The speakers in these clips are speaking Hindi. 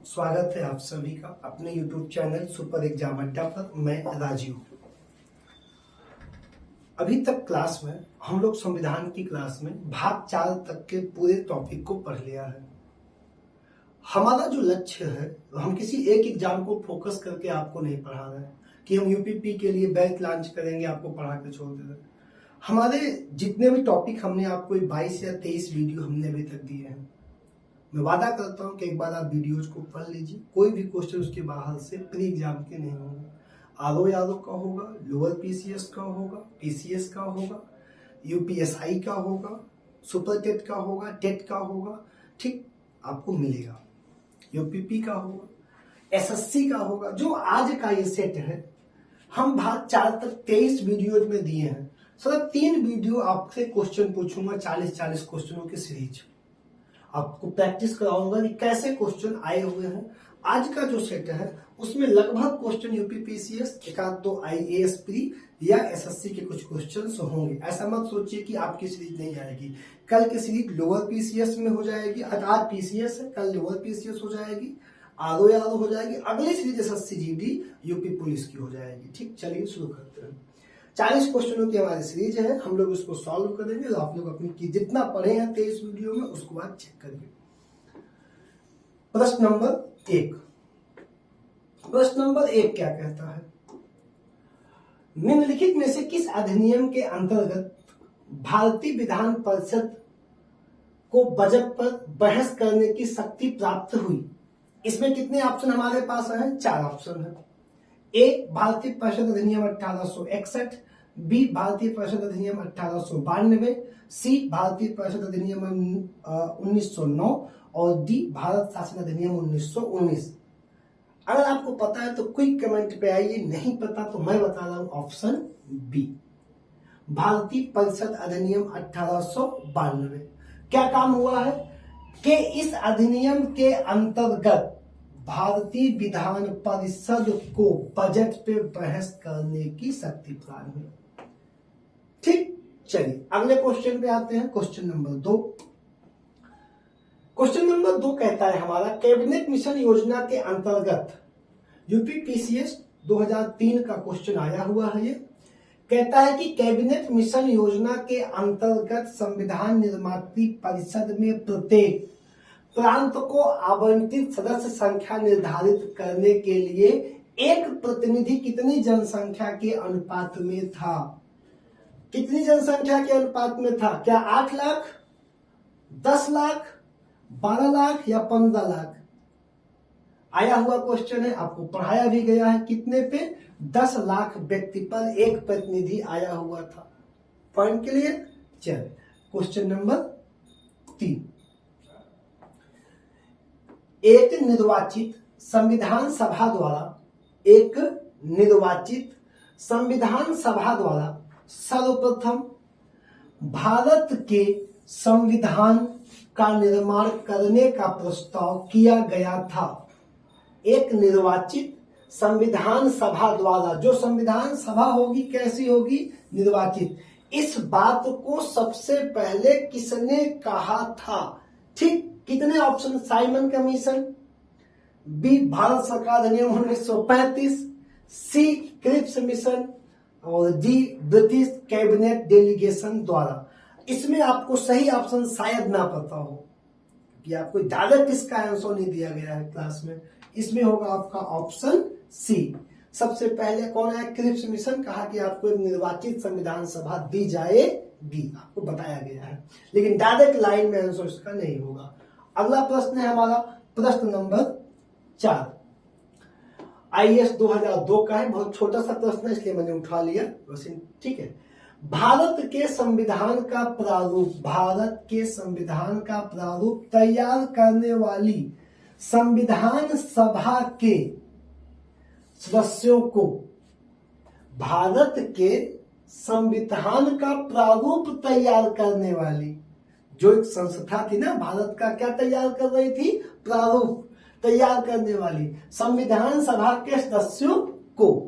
स्वागत है आप सभी का अपने YouTube चैनल सुपर एग्जाम अड्डा पर। मैं राजीव। अभी तक क्लास में हम लोग संविधान की क्लास में भाग 4 तक के पूरे टॉपिक को पढ़ लिया है। हमारा जो लक्ष्य है हम किसी एक एग्जाम को फोकस करके आपको नहीं पढ़ा रहे हैं कि हम यूपीपी के लिए बैच लॉन्च करेंगे, आपको पढ़ा के छोड़ दे रहे हैं। हमारे जितने भी टॉपिक हमने आपको 22 या 23 वीडियो हमने अभी तक दिए हैं। मैं वादा करता हूं कि एक बार आप वीडियोज को पढ़ लीजिए, कोई भी क्वेश्चन उसके बाहर से प्री एग्जाम के नहीं होंगे। आरओ यादव का होगा, लोअर पीसीएस का होगा, पीसीएस का होगा, यूपीएसआई का होगा, सुपर टेट का होगा, टेट का होगा, ठीक आपको मिलेगा। यूपीपी का होगा, एसएससी का होगा। जो आज का ये सेट है हम भाग 4 तक 23 वीडियोज में दिए हैं। सिर्फ 3 वीडियो आपसे क्वेश्चन पूछूंगा, 40-40 क्वेश्चनों की सीरीज आपको प्रैक्टिस कराऊंगा कि कैसे क्वेश्चन आए हुए हैं। आज का जो सेट है उसमें लगभग क्वेश्चन यूपीपीसीएस, एकाध दो आईएएस प्री या एसएससी के कुछ क्वेश्चंस होंगे। ऐसा मत सोचिए कि आपकी सीरीज नहीं आएगी। कल की सीरीज लोअर पीसीएस में हो जाएगी, आज पीसीएस है, कल लोअर पीसीएस हो जाएगी, आरओ यादव हो जाएगी, अगली series SSC GD UP police की हो जाएगी। ठीक, चलिए शुरू करते हैं। 40 क्वेश्चनों की हमारी सीरीज है, हम लोग उसको सॉल्व करेंगे। तो आप लोग अपनी जितना पढ़े हैं 23 वीडियो में उसको बाद चेक करिए। प्रश्न नंबर 1। प्रश्न नंबर 1 क्या कहता है? निम्नलिखित में से किस अधिनियम के अंतर्गत भारतीय विधान परिषद को बजट पर बहस करने की शक्ति प्राप्त हुई? इसमें कितने ऑप्शन हमारे पास हैं? 4 ऑप्शन है। ए भारतीय परिषद अधिनियम 1861, बी भारतीय परिषद अधिनियम 1892, सी भारतीय परिषद अधिनियम 1909 और डी भारत शासन अधिनियम 1919। अगर आपको पता है तो क्विक कमेंट पे आइए, नहीं पता तो मैं बता रहा हूं ऑप्शन बी भारतीय परिषद अधिनियम 1892। क्या काम हुआ है कि इस अधिनियम के अंतर्गत भारतीय विधान परिषद को बजट पे बहस करने की शक्ति प्रदान हुई। ठीक, चलिए अगले क्वेश्चन पे आते हैं। Question number 2। क्वेश्चन नंबर 2 कहता है हमारा, कैबिनेट मिशन योजना के अंतर्गत यूपीपीसीएस 2003 का क्वेश्चन आया हुआ है। ये कहता है कि कैबिनेट मिशन योजना के अंतर्गत संविधान निर्मात्री परिषद में प्रत्येक प्रांत को आवंटित सदस्य संख्या निर्धारित करने के लिए एक प्रतिनिधि कितनी जनसंख्या के अनुपात में था? कितनी जनसंख्या के अनुपात में था? क्या 8 लाख, 10 लाख, 12 लाख या 15 लाख? आया हुआ क्वेश्चन है, आपको पढ़ाया भी गया है। कितने पे? 10 लाख व्यक्ति पर एक प्रतिनिधि आया हुआ था। पॉइंट के लिए चलिए क्वेश्चन नंबर 3। एक निर्वाचित संविधान सभा द्वारा सर्वप्रथम भारत के संविधान का निर्माण करने का प्रस्ताव किया गया था। एक निर्वाचित संविधान सभा द्वारा, जो संविधान सभा होगी कैसी होगी? निर्वाचित। इस बात को सबसे पहले किसने कहा था? ठीक, कितने option? Simon Commission, B Bharat सरकार अधिनियम 1935, सी क्रिप्स मिशन और डी ब्रिटिश कैबिनेट डेलीगेशन द्वारा। इसमें आपको सही ऑप्शन शायद ना पता हो कि आपको डायरेक्ट इसका आंसर नहीं दिया गया है क्लास में। इसमें होगा आपका ऑप्शन सी। सबसे पहले कौन है? Cripps Mission. कहा कि आपको एक निर्वाचित संविधान सभा दी जाएगी, आपको बताया गया है, लेकिन डायरेक्ट लाइन में आंसर इसका नहीं होगा। अगला प्रश्न है हमारा प्रश्न नंबर 4। आईएएस 2002 का है, बहुत छोटा सा प्रश्न है इसलिए मैंने उठा लिया वैसे। ठीक है, भारत के संविधान का प्रारूप तैयार करने वाली संविधान सभा के सदस्यों को, भारत के संविधान का प्रारूप तैयार करने वाली जो एक संस्था थी ना, भारत का क्या तैयार कर रही थी? प्रारूप तैयार करने वाली संविधान सभा के सदस्यों को।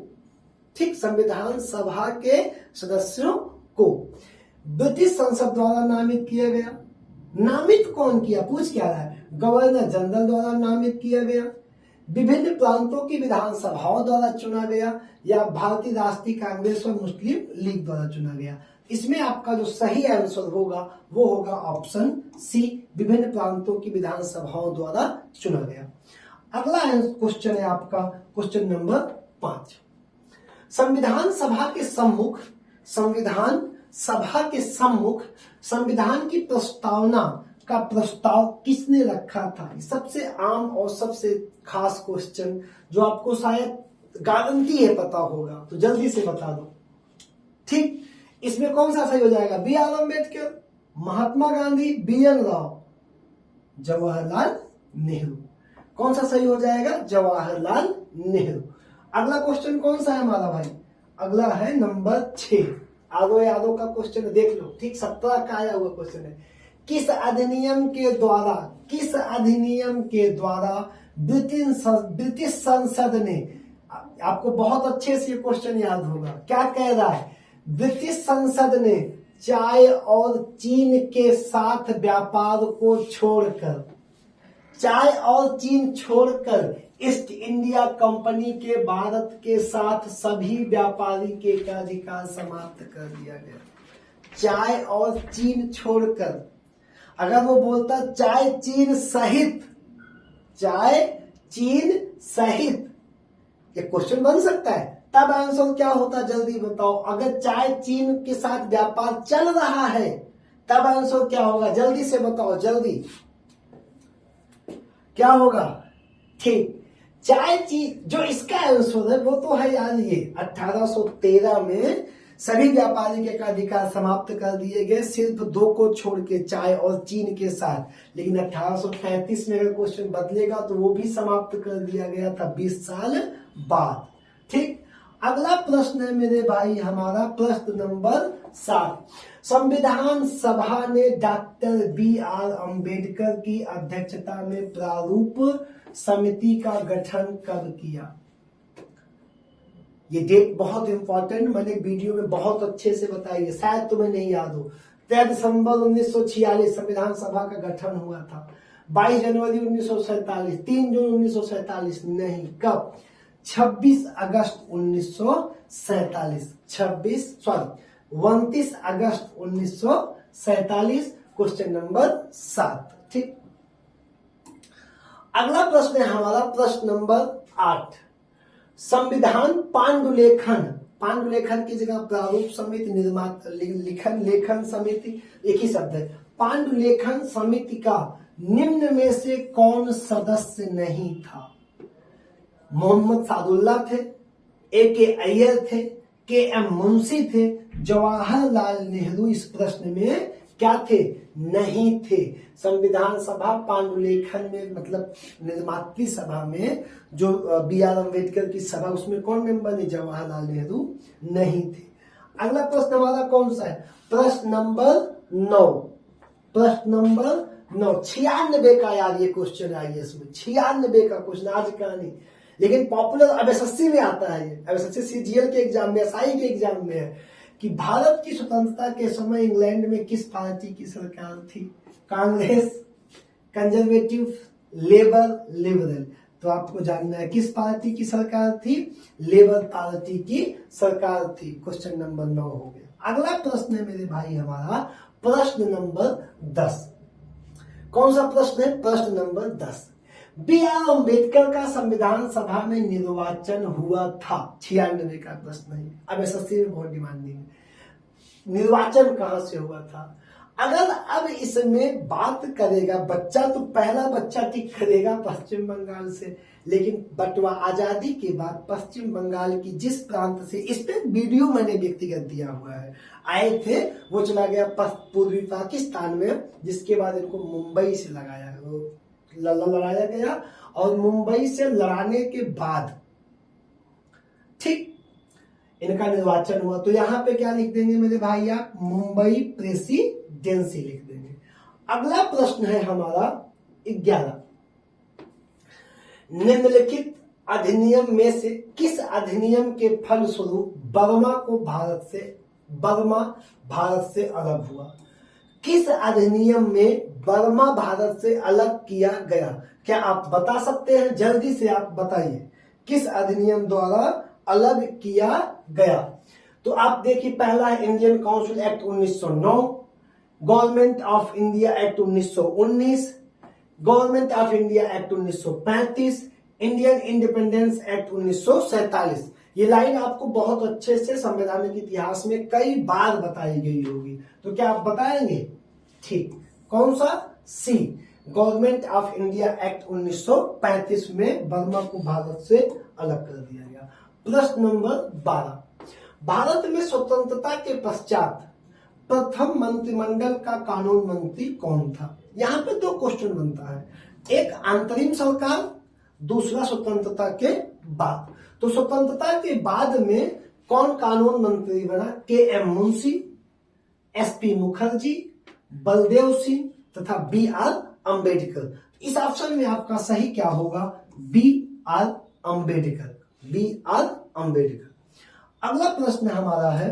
ठीक, संविधान सभा के सदस्यों को ब्रिटिश संसद द्वारा नामित किया गया। नामित कौन किया? पूछ क्या रहा है? गवर्नर जनरल द्वारा नामित किया गया। विभिन्न प्रांतों की विधानसभाओं द्वारा चुना गया या भारतीय राष्ट्रीय कांग्रेस और मुस्लिम लीग द्वारा चुना गया? इसमें आपका जो सही आंसर होगा वो होगा ऑप्शन सी, विभिन्न प्रांतों की विधानसभाओं द्वारा चुना गया। अगला क्वेश्चन है आपका क्वेश्चन नंबर 5। संविधान सभा के सम्मुख संविधान की प्रस्तावना का प्रस्ताव किसने रखा था? सबसे आम और सबसे खास क्वेश्चन जो आपको शायद गारंटी है पता होगा, तो जल्दी से बता दो। ठीक, इसमें कौन सा सही हो जाएगा? B R Ambedkar, Mahatma Gandhi, B N Rau, Jawaharlal Nehru. कौन सा सही हो जाएगा? जवाहरलाल नेहरू। अगला क्वेश्चन कौन सा है हमारा भाई? अगला है नंबर 6, आदो यादव का क्वेश्चन देख लो। ठीक, 17 का आया हुआ क्वेश्चन है। किस अधिनियम के द्वारा ब्रिटिश संसद ने, आपको बहुत अच्छे से ये क्वेश्चन याद होगा, क्या कह रहा है? ब्रिटिश संसद ने चाय और चीन के साथ व्यापार को छोड़कर ईस्ट इंडिया कंपनी के भारत के साथ सभी व्यापारी के अधिकार समाप्त कर दिया गया। चाय और चीन छोड़कर, अगर वो बोलता चाय चीन सहित, ये क्वेश्चन बन सकता है। तब आंसर क्या होता? जल्दी बताओ। अगर चाय चीन के साथ व्यापार चल रहा है तब आंसर क्या होगा? जल्दी से बताओ, जल्दी क्या होगा? ठीक, चाय चीन, जो इसका आंसर है वो तो है यार, ये 1813 में सभी व्यापारी के अधिकार समाप्त कर दिए गए, सिर्फ 2 को छोड़ के, चाय और चीन के साथ। लेकिन 1835 में अगर क्वेश्चन बदलेगा तो वो भी समाप्त कर दिया गया था 20 साल बाद। ठीक, अगला प्रश्न है मेरे भाई हमारा प्रश्न नंबर 7। संविधान सभा ने डॉक्टर बी आर अम्बेडकर की अध्यक्षता में प्रारूप समिति का गठन कब किया? ये डेट बहुत इंपॉर्टेंट, मैंने वीडियो में बहुत अच्छे से बताई है, शायद तुम्हें नहीं याद हो। 3 दिसंबर 1946 संविधान सभा का गठन हुआ था। 22 जनवरी 1947, 3 जून 1947 नहीं, कब? 26 अगस्त 1947, 29 अगस्त 1947, क्वेश्चन नंबर 7। ठीक, अगला प्रश्न है हमारा प्रश्न नंबर 8। संविधान पांडुलेखन की जगह प्रारूप समिति, लेखन समिति, एक ही शब्द है। पांडुलेखन समिति का निम्न में से कौन सदस्य नहीं था? मोहम्मद सादुल्ला थे, A.K. अय्यर थे, K.M. मुंशी थे, जवाहरलाल नेहरू इस प्रश्न में क्या थे? नहीं थे। संविधान सभा पांडुलेखन में, मतलब निर्मात्री सभा में जो बी आर अम्बेडकर की सभा, उसमें कौन मेंबर है? जवाहरलाल नेहरू नहीं थे। अगला प्रश्न हमारा कौन सा है? प्रश्न नंबर 9। 96 का यार ये क्वेश्चन आई है, इसमें 96 का क्वेश्चन आज का नहीं, लेकिन पॉपुलर अब एसएससी में आता है। ये अब एसएससी सीजीएल के एग्जाम में, एसआई के एग्जाम में है कि भारत की स्वतंत्रता के समय इंग्लैंड में किस पार्टी की सरकार थी? Congress, conservative, labour, liberal. तो आपको जानना है किस पार्टी की सरकार थी? लेबर पार्टी की सरकार थी। क्वेश्चन नंबर 9 हो गया। अगला प्रश्न है मेरे भाई हमारा प्रश्न नंबर 10। कौन सा प्रश्न है? प्रश्न नंबर 10। बी आर अम्बेडकर का संविधान सभा में निर्वाचन हुआ था। 96 का प्रश्न है। अब एसएससी में बहुत डिमांडिंग है, निर्वाचन कहां से हुआ था? अगर अब इसमें बात करेगा बच्चा, तो पहला बच्चा टिक करेगा पश्चिम बंगाल से, लेकिन बटवा आजादी के बाद पश्चिम बंगाल की जिस प्रांत से, इस पे वीडियो मैंने व्यक्तिगत दिया हुआ है, आए थे, वो चला गया पूर्वी पाकिस्तान में, जिसके बाद इनको मुंबई से लड़ाया गया, और मुंबई से लड़ाने के बाद ठीक इनका निर्वाचन हुआ। तो यहां पे क्या लिख देंगे मेरे भाई आप? मुंबई प्रेसिडेंसी लिख देंगे। अगला प्रश्न है हमारा 11। निम्नलिखित अधिनियम में से किस अधिनियम के फलस्वरूप बर्मा भारत से अलग हुआ? किस अधिनियम में बर्मा भारत से अलग किया गया? क्या आप बता सकते हैं? जल्दी से आप बताइए, किस अधिनियम द्वारा अलग किया गया? तो आप देखिए, पहला है Indian council act 1909, government of India act 1919, government of India act 1935, Indian independence act 1947। ये लाइन आपको बहुत अच्छे से संवैधानिक इतिहास में कई बार बताई गई होगी, तो क्या आप बताएंगे? ठीक, कौन सा? सी, गवर्नमेंट ऑफ इंडिया एक्ट 1935 में बर्मा को भारत से अलग कर दिया गया। प्रश्न नंबर 12, भारत में स्वतंत्रता के पश्चात प्रथम मंत्रिमंडल का कानून मंत्री कौन था? यहां पे दो क्वेश्चन बनता है, एक अंतरिम सरकार, दूसरा स्वतंत्रता के बाद। तो स्वतंत्रता के बाद में कौन कानून मंत्री बना? K M Munshi, S P Mukherjee, Baldev Singh तथा बी आर अम्बेडकर। इस ऑप्शन में आपका सही क्या होगा? B R Ambedkar, B R Ambedkar. अगला प्रश्न हमारा है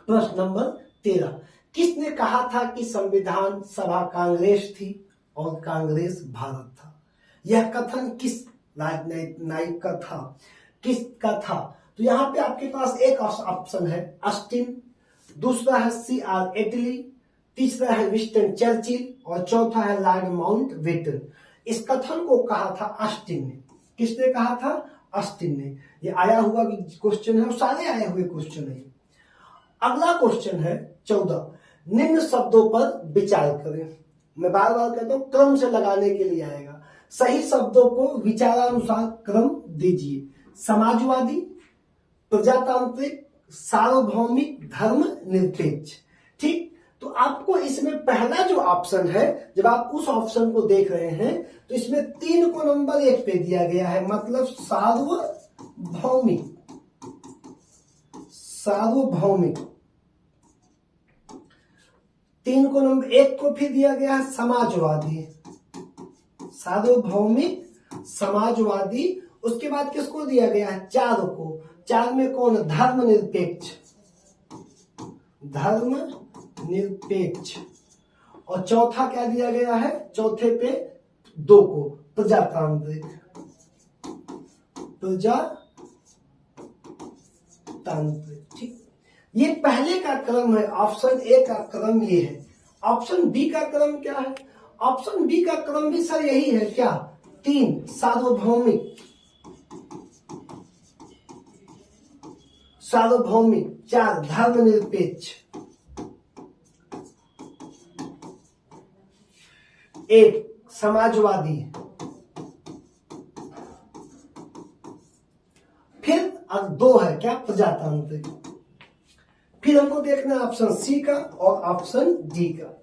प्रश्न नंबर 13, किसने कहा था कि संविधान सभा कांग्रेस थी और कांग्रेस भारत था? यह कथन किस राजनयिक का था, किसका था? तो यहां पे आपके पास एक ऑप्शन है ऑस्टिन, दूसरा है सी आर एटली, तीसरा है विंस्टन चर्चिल और चौथा है लॉर्ड माउंटबेटन। इस कथन को कहा था ऑस्टिन ने। किसने कहा था? ऑस्टिन ने। ये आया हुआ क्वेश्चन है और सारे आए हुए क्वेश्चन है। अगला क्वेश्चन है 14, निम्न शब्दों पर विचार करें। मैं बार बार कहता हूं, क्रम से लगाने के लिए आएगा। सही शब्दों को विचारानुसार क्रम दीजिए। समाजवादी, प्रजातांत्रिक, सार्वभौमिक, धर्म निरपेक्ष। ठीक, तो आपको इसमें पहला जो ऑप्शन है, जब आप उस ऑप्शन को देख रहे हैं तो इसमें 3 को नंबर 1 पे दिया गया है, मतलब सार्वभौमिक, सार्वभौमिक। 3 को नंबर 1 को फिर दिया गया है समाजवादी, सार्वभौमिक, समाजवादी। उसके बाद किसको दिया गया है? 4 को। 4 में कौन? धर्मनिरपेक्ष, धर्म निरपेक्ष। और चौथा क्या दिया गया है? चौथे पे 2 को, प्रजातांत्रिक, प्रजातांत्रिक। ठीक, ये पहले का क्रम है, ऑप्शन ए का क्रम ये है। ऑप्शन बी का क्रम क्या है? ऑप्शन बी का क्रम भी सर यही है क्या? 3 सार्वभौमिक, सार्वभौमिक, 4 धर्मनिरपेक्ष, 1 समाजवादी। फिर अब 2 है क्या? प्रजातांत्रिक। फिर हमको देखना है ऑप्शन सी का और ऑप्शन डी का।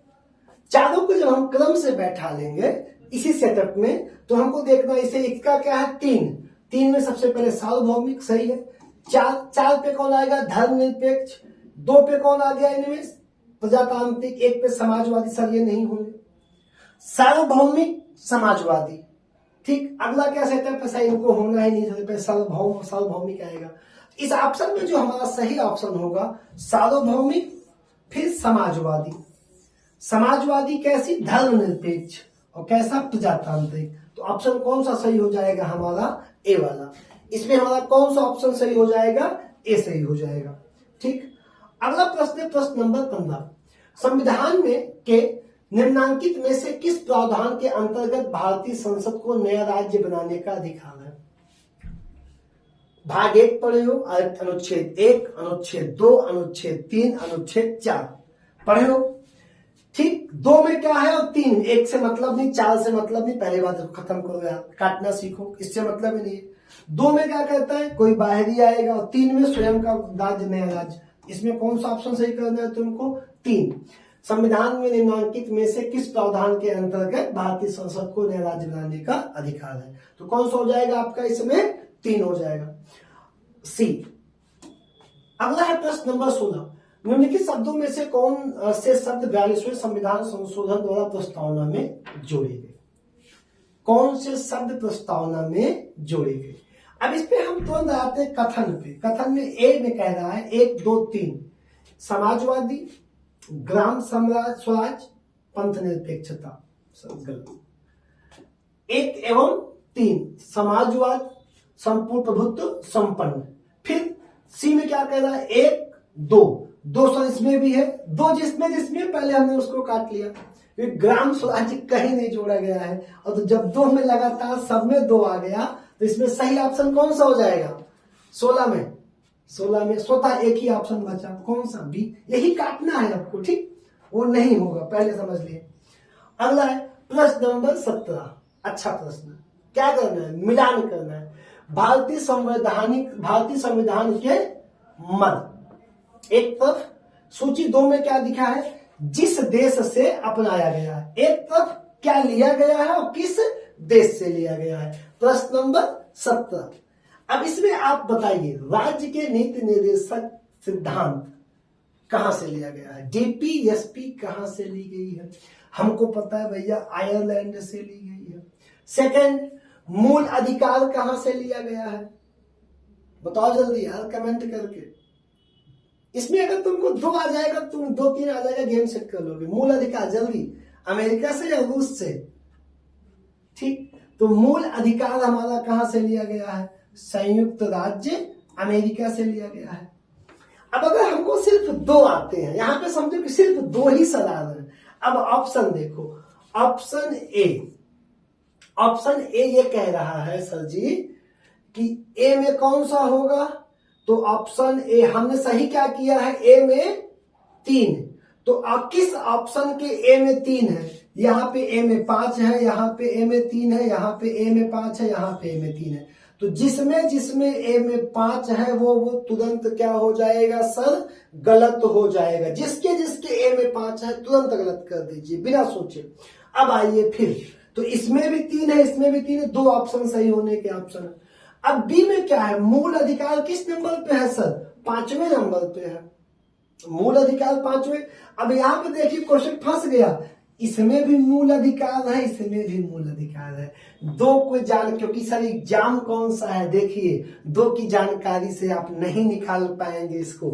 चारों को जब हम क्रम से बैठा लेंगे इसी सेटअप में, तो हमको देखना इसे, इसका क्या है? 3 में सबसे पहले सार्वभौमिक सही है। 4 पे कौन आएगा? धर्मनिरपेक्ष। 2 पे कौन आ गया इनमें? प्रजातांत्रिक। 1 पे समाजवादी। सर ये नहीं होंगे, सार्वभौमिक, समाजवादी। ठीक, अगला क्या सेटअप है? सर इनको होना ही नहीं, सबसे पहले सार्वभौमिक आएगा। इस ऑप्शन में जो हमारा सही ऑप्शन होगा सार्वभौमिक, फिर समाजवादी। समाजवादी कैसी? धर्मनिरपेक्ष। और कैसा? प्रजातांत्रिक। तो ऑप्शन कौन सा सही हो जाएगा हमारा? ए वाला। इसमें हमारा कौन सा ऑप्शन सही हो जाएगा? ए सही हो जाएगा। ठीक, अगला प्रश्न है प्रश्न नंबर 15, संविधान में के निम्नांकित में से किस प्रावधान के अंतर्गत भारतीय संसद को नया राज्य बनाने का अधिकार है? भाग 1 पढ़े हो, अनुच्छेद 1, अनुच्छेद 2, अनुच्छेद 3, अनुच्छेद 4 पढ़े हो। ठीक, 2 में क्या है और 3, 1 से मतलब नहीं, 4 से मतलब नहीं। पहले बात खत्म करो यार, काटना सीखो, इससे मतलब ही नहीं है। 2 में क्या कहता है? कोई बाहरी आएगा। और 3 में स्वयं का राज्य, नया राज्य। इसमें कौन सा ऑप्शन सही करना है तुमको? 3। संविधान में निम्नांकित में से किस प्रावधान के अंतर्गत भारतीय संसद को नया राज्य बनाने का अधिकार है? तो कौन सा हो जाएगा आपका? इसमें 3 हो जाएगा, सी। अगला है प्रश्न नंबर 16, निम्नलिखित शब्दों में से कौन से शब्द 42वें संविधान संशोधन द्वारा प्रस्तावना में जोड़े गए? कौन से शब्द प्रस्तावना में जोड़े गए? अब इस पे हम तुरंत आते हैं कथन पे। कथन में ए में कह रहा है 1, 2, 3 समाजवादी, ग्राम स्वराज, पंथ निरपेक्षता, सब गलत। 1 एवं 3 समाजवाद, संपूर्ण प्रभुत्व, संपन्न। फिर सी में क्या कह रहा है, 1 2 सौ इसमें भी है, 2 जिसमें पहले हमने उसको काट लिया। फिर ग्राम स्वराज्य कहीं नहीं जोड़ा गया है, और तो जब 2 में लगातार सब में 2 आ गया तो इसमें सही ऑप्शन कौन सा हो जाएगा, 16 में स्वतः एक ही ऑप्शन बचा, कौन सा, बी। यही काटना है आपको, ठीक, वो नहीं होगा, पहले समझ लिए। अगला है प्रश्न नंबर 17, अच्छा प्रश्न। क्या करना है, मिलान करना है भारतीय संविधान के मद। एक तरफ सूची 2 में क्या दिखा है, जिस देश से अपनाया गया है, एक तरफ क्या लिया गया है और किस देश से लिया गया है। प्रश्न नंबर 17। अब इसमें आप बताइए, राज्य के नीति निर्देशक सिद्धांत कहां से लिया गया है, डीपीएसपी कहां से ली गई है, हमको पता है भैया आयरलैंड से ली गई है। सेकंड, मूल अधिकार कहां से लिया गया है, बताओ जल्दी यार कमेंट करके। इसमें अगर तुमको 2 आ जाएगा, तुम 2 3 आ जाएगा, गेम सेट कर लोगे। मूल अधिकार जल्दी, अमेरिका से या रूस से, ठीक। तो मूल अधिकार हमारा कहां से लिया गया है, संयुक्त राज्य अमेरिका से लिया गया है। अब अगर हमको सिर्फ 2 आते हैं, यहां पे समझो कि सिर्फ 2 ही सवाल है। अब ऑप्शन देखो, ऑप्शन ए ये कह रहा है सर जी कि ए में कौन सा होगा, तो ऑप्शन ए हमने सही क्या किया है, ए में 3। तो अब किस ऑप्शन के ए में 3 है, यहाँ पे ए में 5 है, यहाँ पे ए में 3 है, यहाँ पे ए में 5 है, यहाँ पे ए में 3 है। तो जिसमें ए में 5 है वो तुरंत क्या हो जाएगा सर, गलत हो जाएगा। जिसके ए में 5 है तुरंत गलत कर दीजिए बिना सोचे। अब आइए फिर, तो इसमें भी 3 है, इसमें भी 3 है, 2 ऑप्शन सही होने के ऑप्शन है। अब बी में क्या है, मूल अधिकार किस नंबर पे है सर, 5वें नंबर पे है, मूल अधिकार 5वें। अब यहाँ पे देखिए क्वेश्चन फंस गया, इसमें भी मूल अधिकार है, इसमें भी मूल अधिकार है। 2 को क्योंकि सर एग्जाम कौन सा है, देखिए 2 की जानकारी से आप नहीं निकाल पाएंगे इसको।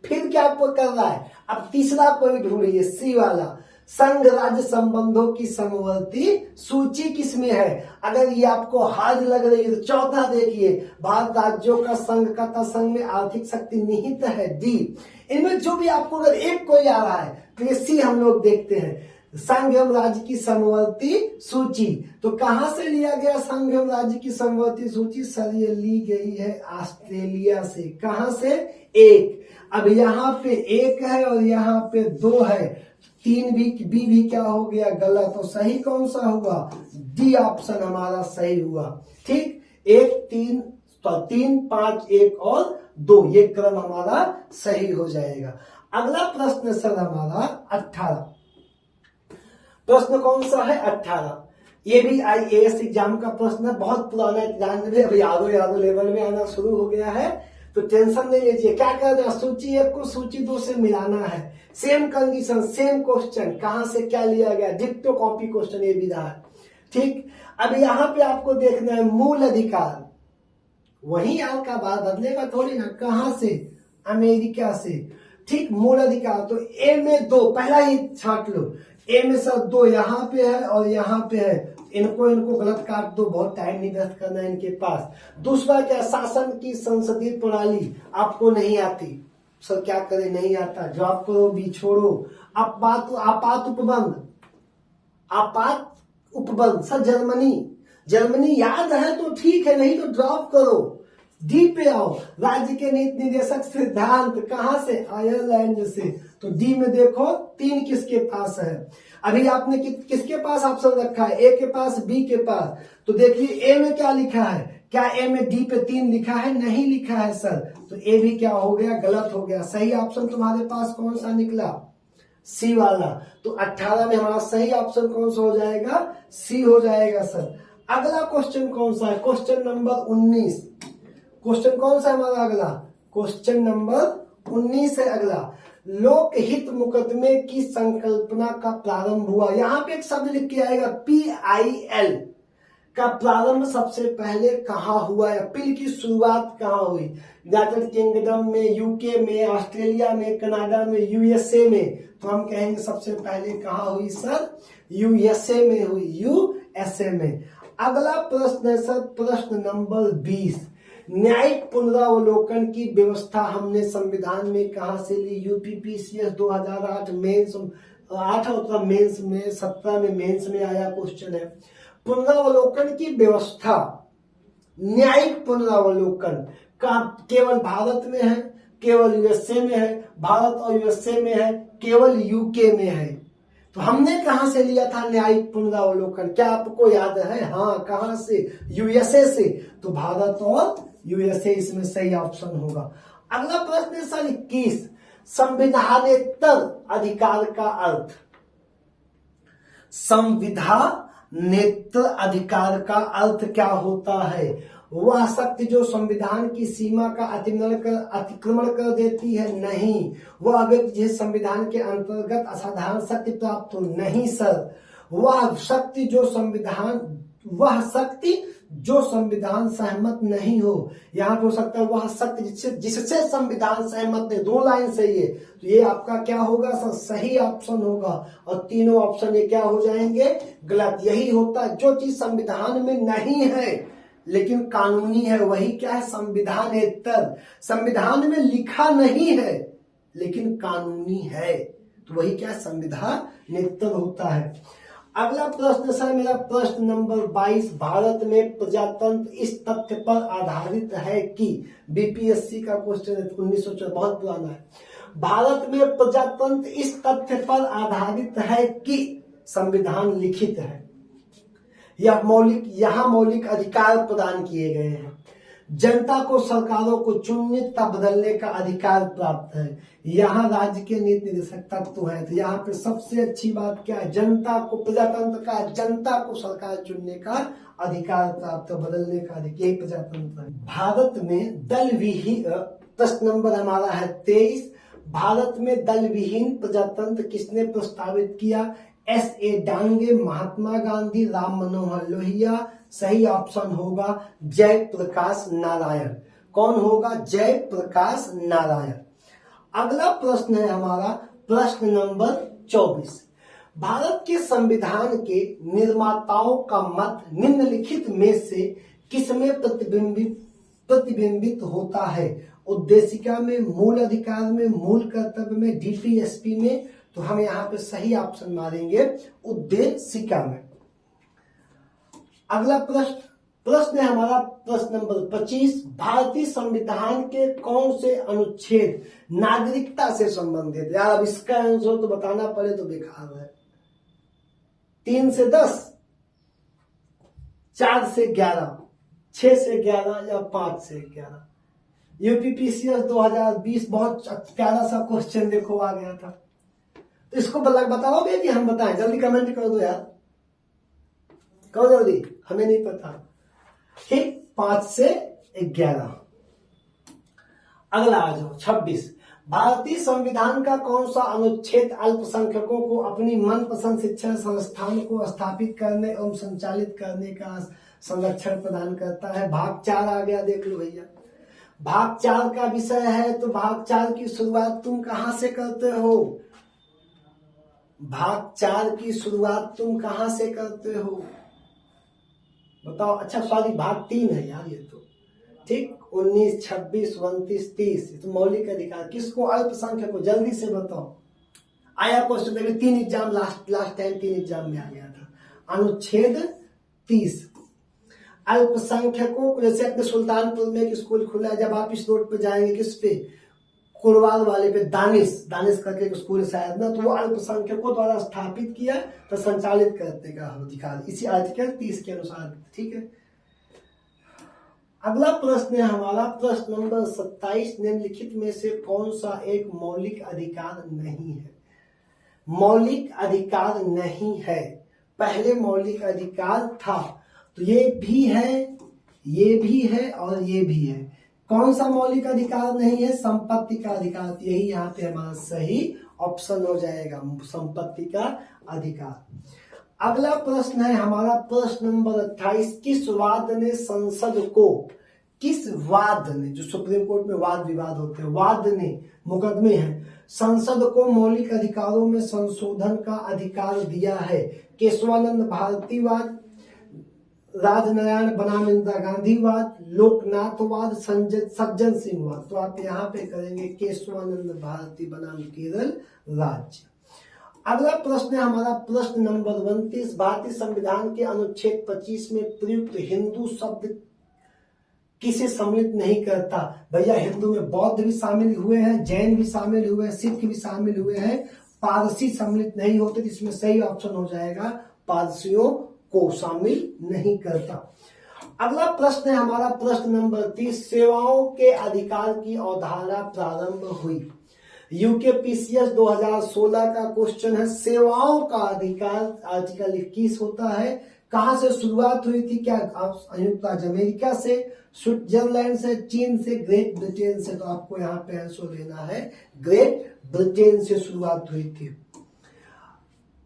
फिर क्या आपको कर रहा है, अब तीसरा पॉइंट ढूंढिए, सी वाला, संघ राज्य संबंधों की समवर्ती सूची किसमें है। अगर ये आपको हार्ड लग रही है तो चौथा देखिए, भारत राज्यों का संघ का संघ में आर्थिक शक्ति निहित है, डी। इनमें जो भी आपको अगर एक कोई आ रहा है तो ये सी हम लोग देखते हैं, संघ एवं राज्य की समवर्ती सूची। तो कहां से लिया गया संघ एवं राज्य की समवर्ती सूची, सर ये ली गई है ऑस्ट्रेलिया से। कहां से, 1। अब यहाँ पे 1 है और यहाँ पे 2 है, 3 भी क्या हो गया, गलत। तो सही कौन सा हुआ, डी ऑप्शन हमारा सही हुआ, ठीक। 1 3 3 5 1 और 2, ये क्रम हमारा सही हो जाएगा। अगला प्रश्न सर हमारा 18, प्रश्न कौन सा है, 18। ये भी IAS एग्जाम का प्रश्न है, बहुत पुराना एग्जाम है, अब यादो लेवल में आना शुरू हो गया है, तो टेंशन नहीं लीजिए। क्या करना है, सूची 1 को सूची 2 से मिलाना है, सेम कंडीशन, सेम क्वेश्चन, कहां से क्या लिया गया, डिक्टो कॉपी क्वेश्चन ये भी रहा है, ठीक। अब यहाँ पे आपको देखना है मूल अधिकार, वही आपका बात बदलेगा थोड़ी ना, कहां से, अमेरिका से, ठीक। मूल अधिकार, तो ए में 2 पहला ही छांट लो, ए में सर 2 यहाँ पे है और यहाँ पे है, इनको गलत काट दो, बहुत टाइम नहीं व्यस्त करना है इनके पास। दूसरा क्या, शासन की संसदीय प्रणाली आपको नहीं आती, सर क्या करें, नहीं आता, जॉब करो भी छोड़ो। आपात उपबंध, सर जर्मनी याद है तो ठीक है, नहीं तो ड्रॉप करो। डी पे आओ, राज्य के नीति निर्देशक सिद्धांत कहां से, आयरलैंड से। तो डी में देखो 3 किसके पास है, अभी आपने किसके पास ऑप्शन रखा है, ए के पास, बी के पास। तो देखिए ए में क्या लिखा है, क्या ए में डी पे 3 लिखा है, नहीं लिखा है सर, तो ए भी क्या हो गया, गलत हो गया। सही ऑप्शन तुम्हारे पास कौन सा निकला, सी वाला। तो 18 में हमारा सही ऑप्शन कौन सा हो जाएगा, सी हो जाएगा सर। अगला क्वेश्चन कौन सा है, क्वेश्चन नंबर 19। क्वेश्चन कौन सा है हमारा अगला, क्वेश्चन नंबर 19 है अगला। लोकहित मुकदमे की संकल्पना का प्रारंभ हुआ, यहाँ पे एक शब्द लिख के आएगा, PIL का प्रारंभ सबसे पहले कहाँ हुआ है, पिल की शुरुआत कहाँ हुई, यूनाइटेड किंगडम में, यूके में, ऑस्ट्रेलिया में, कनाडा में, USA में। तो हम कहेंगे सबसे पहले कहाँ हुई सर? यूएसए में हुई, यूएसए में। अगला प्रश्न है सर प्रश्न नंबर 20। न्यायिक पुनरावलोकन की व्यवस्था हमने संविधान में कहां से ली? यूपीपीसीएस 2008 मेंस 8 होता मेंस में, 17 में मेंस में आया क्वेश्चन है। पुनरावलोकन की व्यवस्था, न्यायिक पुनरावलोकन का केवल भारत में है, केवल यूएसए में है, भारत और यूएसए में है, केवल यूके में है। तो हमने कहां से लिया था न्यायिक पुनरावलोकन? क्या आपको याद है? हाँ, कहां से? यूएसए से। तो भारत और यूएसए इसमें सही ऑप्शन होगा। अगला प्रश्न है सर 21। संविधानेतर अधिकार का अर्थ। संविधानेतर अधिकार का अर्थ क्या होता है? वह शक्ति जो संविधान की सीमा का अतिक्रमण कर देती है? नहीं। वह व्यक्ति जिस संविधान के अंतर्गत असाधारण शक्ति प्राप्त हो? नहीं सर। वह शक्ति जो संविधान सहमत नहीं हो। यहां पे हो सकता है वह शक्ति जिससे संविधान सहमत नहीं। 2 लाइन सही है, तो ये आपका क्या होगा सर? सही ऑप्शन होगा। और तीनों ऑप्शन ये क्या हो जाएंगे? गलत। यही होता है, जो चीज संविधान में नहीं है लेकिन कानूनी है, वही क्या है? संविधानेतर। संविधान में लिखा नहीं है लेकिन कानूनी है, तो वही क्या है? संविधानेतर होता है। अगला प्रश्न सर मेरा प्रश्न नंबर 22। भारत में प्रजातंत्र इस तथ्य पर आधारित है कि, बीपीएससी का क्वेश्चन है 1914, बहुत पुराना है। भारत में प्रजातंत्र इस तथ्य पर आधारित है कि संविधान लिखित है। यहाँ मौलिक अधिकार प्रदान किए गए हैं। जनता को सरकारों को चुनने तथा बदलने का अधिकार प्राप्त है। यहाँ राज्य के नीति निर्देशक तत्व है। तो यहाँ पे सबसे अच्छी बात क्या है? जनता को, प्रजातंत्र का जनता को सरकार चुनने का अधिकार प्राप्त, बदलने का अधिकार, यही प्रजातंत्र है। भारत में दल विहीन, प्रश्न नंबर हमारा है 23। भारत में दल विहीन प्रजातंत्र किसने प्रस्तावित किया? S.A. डांगे, महात्मा गांधी, राम मनोहर लोहिया। सही ऑप्शन होगा जयप्रकाश नारायण। कौन होगा? जयप्रकाश नारायण। अगला प्रश्न है हमारा प्रश्न नंबर 24। भारत के संविधान के निर्माताओं का मत निम्नलिखित में से किसमें प्रतिबिंबित होता है? उद्देशिका में, मूल अधिकार में, मूल कर्तव्य में, डीपीएसपी में। तो हम यहाँ पे सही ऑप्शन मारेंगे उद्देशिका में। अगला प्रश्न है हमारा प्रश्न नंबर 25। भारतीय संविधान के कौन से अनुच्छेद नागरिकता से संबंधित? यार अब इसका आंसर तो बताना पड़े तो बेकार है। 3 से 10, 4 से 11, 6 से 11 या 5 से 11? यूपीपीसीएस 2020 बहुत प्यारा सा क्वेश्चन देखो आ गया था। तो इसको बताओगे कि हम बताएं? जल्दी कमेंट कर दो यार, करो जल्दी, हमें नहीं पता। ठीक, 5 से 11। अगला आ जाओ 26। भारतीय संविधान का कौन सा अनुच्छेद अल्पसंख्यकों को अपनी मनपसंद शिक्षण संस्थान को स्थापित करने एवं संचालित करने का संरक्षण प्रदान करता है? भाग 4 आ गया, देख लो भैया। भाग 4 का विषय है, तो भाग 4 की शुरुआत तुम कहां से करते हो? भाग 4 की शुरुआत तुम कहां से करते हो? बताओ। अच्छा सॉरी, भाग 3 है यार ये तो। ठीक, 19, 26, 29, 30 तो मौलिक अधिकार किसको? अल्पसंख्यक को। जल्दी से बताओ। आया क्वेश्चन, देखिए 3 एग्जाम लास्ट टाइम 3 एग्जाम में आ गया था। अनुच्छेद 30 अल्पसंख्यकों को, जैसे अपने सुल्तानपुर में एक स्कूल खुला है, जब आप इस रोड पे जाएंगे, किस पे? कुरवाल वाले पे, दानिश करके एक स्कूल शायद ना, तो वो अल्पसंख्यकों द्वारा स्थापित किया तो संचालित करने का अधिकार इसी आर्टिकल 30 के अनुसार। ठीक है। अगला प्रश्न है हमारा प्रश्न नंबर 27। निम्नलिखित में से कौन सा एक मौलिक अधिकार नहीं है? मौलिक अधिकार नहीं है। पहले मौलिक अधिकार था, तो ये भी है, ये भी है और ये भी है। कौन सा मौलिक अधिकार नहीं है? संपत्ति का अधिकार। यही यहाँ पे हमारा सही ऑप्शन हो जाएगा, संपत्ति का अधिकार। अगला प्रश्न है हमारा प्रश्न नंबर 28। किस वाद ने संसद को किस वाद ने, जो सुप्रीम कोर्ट में वाद विवाद होते हैं, वाद ने, मुकदमे हैं, संसद को मौलिक अधिकारों में संशोधन का अधिकार दिया है? केशवानंद भारतीवाद, राजनारायण बनाम इंदिरा गांधीवाद, लोकनाथवाद, सज्जन सिंहवाद। तो आप यहाँ पे करेंगे केशवानंद भारती बनाम केरल राज्य। अगला प्रश्न है हमारा प्रश्न नंबर 29। भारतीय संविधान के अनुच्छेद 25 में प्रयुक्त हिंदू शब्द किसे सम्मिलित नहीं करता? भैया हिंदू में बौद्ध भी शामिल हुए हैं, जैन भी शामिल हुए हैं, सिख भी शामिल हुए हैं, पारसी सम्मिलित नहीं होते, जिसमें सही ऑप्शन हो जाएगा पारसियों को शामिल नहीं करता। अगला प्रश्न है हमारा प्रश्न नंबर 30। सेवाओं के अधिकार की अवधारणा प्रारंभ हुई? यूकेपीसीएस 2016 का क्वेश्चन है। सेवाओं का अधिकार आर्टिकल 21 होता है। कहां से शुरुआत हुई थी? क्या संयुक्त राज्य अमेरिका से, स्विट्जरलैंड से, चीन से, ग्रेट ब्रिटेन से? तो आपको यहाँ पे आंसर देना है ग्रेट ब्रिटेन से शुरुआत हुई थी।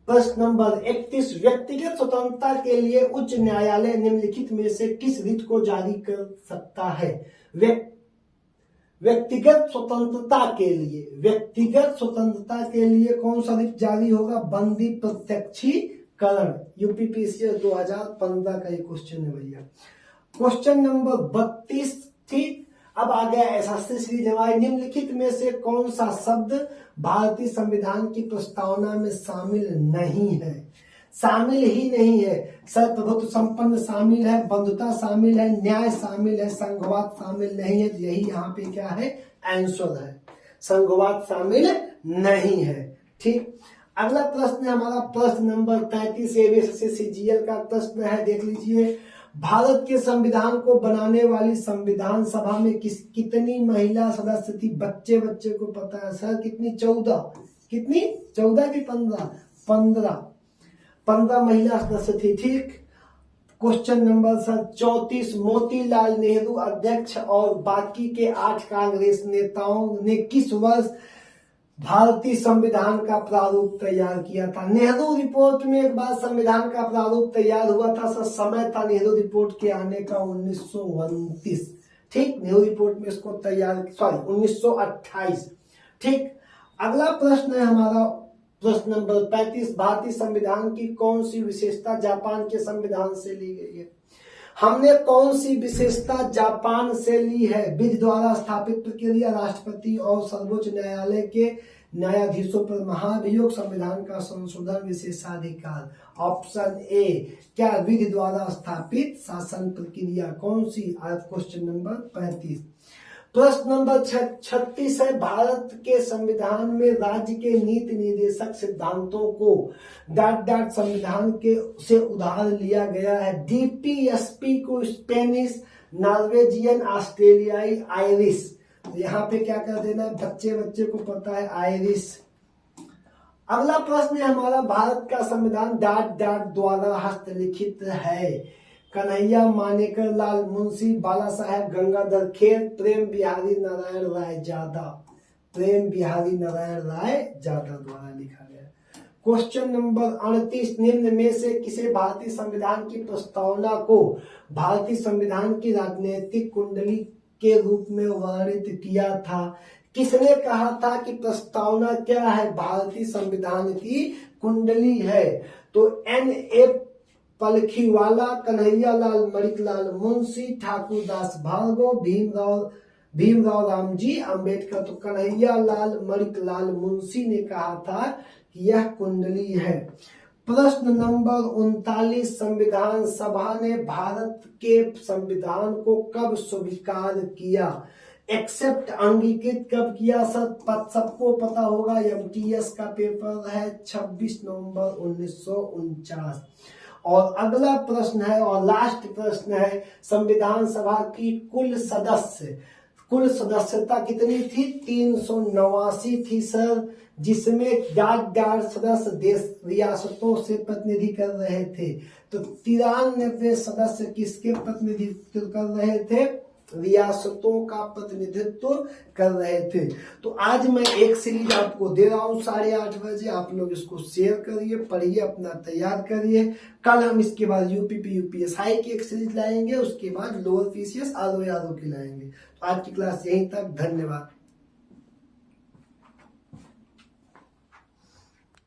प्रश्न नंबर 31। व्यक्तिगत स्वतंत्रता के लिए उच्च न्यायालय निम्नलिखित में से किस रिट को जारी कर सकता है? व्यक्तिगत स्वतंत्रता के लिए कौन सा रिट जारी होगा? बंदी प्रत्यक्षीकरण। यूपीपीसीएस 2015 का ये क्वेश्चन है भैया। Question number 32। ठीक, अब आ गया एसएससी सीरीज हमारे। निम्नलिखित में से कौन सा शब्द भारतीय संविधान की प्रस्तावना में शामिल नहीं है? शामिल ही नहीं है। सर्वप्रभुत्व संपन्न शामिल है, बंधुता शामिल है, न्याय शामिल है, संघवाद शामिल नहीं है। यही यहाँ पे क्या है? आंसर है, संघवाद शामिल नहीं है। ठीक, अगला प्रश्न है हमारा प्रश्न नंबर 33। एबीएससी सीजीएल का प्रश्न है, देख लीजिए। भारत के संविधान को बनाने वाली संविधान सभा में कितनी महिला सदस्य थी? बच्चे को पता है सर, कितनी? 14। कितनी? 14 की 15? 15 महिला सदस्य थी। ठीक, question number sir 34। Motilal Nehru अध्यक्ष और बाकी के 8 कांग्रेस नेताओं ने किस वर्ष भारतीय संविधान का प्रारूप तैयार किया था? नेहरू रिपोर्ट में एक बार संविधान का प्रारूप तैयार हुआ था सर, समय था नेहरू रिपोर्ट के आने का 1929। ठीक, नेहरू रिपोर्ट में इसको तैयार 1928। ठीक, अगला प्रश्न है हमारा प्रश्न नंबर 35। भारतीय संविधान की कौन सी विशेषता जापान के संविधान से ली गई है? हमने कौन सी विशेषता जापान से ली है? विधि द्वारा स्थापित प्रक्रिया, राष्ट्रपति और सर्वोच्च न्यायालय के न्यायाधीशों पर महाभियोग, संविधान का संशोधन, विशेषाधिकार। ऑप्शन ए, क्या विधि द्वारा स्थापित शासन प्रक्रिया? कौन सी? Question number 35। प्रश्न नंबर 36 है। भारत के संविधान में राज्य के नीति निर्देशक सिद्धांतों को संविधान के से उधार लिया गया है। डीपीएसपी को स्पेनिश, नॉर्वेजियन, ऑस्ट्रेलियाई, आयरिश। यहाँ पे क्या कर देना है? बच्चे को पता है आयरिश। अगला प्रश्न है हमारा, भारत का संविधान द्वारा हस्तलिखित है? कन्हैया, मानेकर लाल मुंशी, बाला साहेब गंगाधर खेर, प्रेम बिहारी नारायण राय जादा। प्रेम बिहारी नारायण राय जादा द्वारा लिखा गया। Question number 38। निम्न में से किसे भारतीय संविधान की प्रस्तावना को भारतीय संविधान की राजनीतिक कुंडली के रूप में वर्णित किया था? किसने कहा था कि प्रस्तावना क्या है? भारतीय संविधान की कुंडली है। तो NA पलखीवाला, कन्हैयालाल मणिकलाल मुंशी, ठाकुरदास भार्गव, भीमराव रामजी अंबेडकर। तो कन्हैयालाल मणिकलाल मुंशी ने कहा था कि यह कुंडली है। प्रश्न नंबर 39। संविधान सभा ने भारत के संविधान को कब स्वीकार किया? एक्सेप्ट, अंगीकृत कब किया? सबको पता होगा, MTS का पेपर है 26 नवंबर 1949। और अगला प्रश्न है और लास्ट प्रश्न है, संविधान सभा की कुल सदस्यता कितनी थी? 389 थी सर, जिसमें 8 सदस्य देश रियासतों से प्रतिनिधि कर रहे थे। तो 93 सदस्य किसके प्रतिनिधित्व कर रहे थे? रियासतों का प्रतिनिधित्व कर रहे थे। तो आज मैं एक सीरीज आपको दे रहा हूँ 8:30 बजे, आप लोग इसको शेयर करिए, पढ़िए, अपना तैयार करिए। कल हम इसके बाद यूपीपी यूपीएसआई की एक सीरीज लाएंगे, उसके बाद लोअर पीसीएस आरओ की लाएंगे। तो आज की क्लास यहीं तक, धन्यवाद।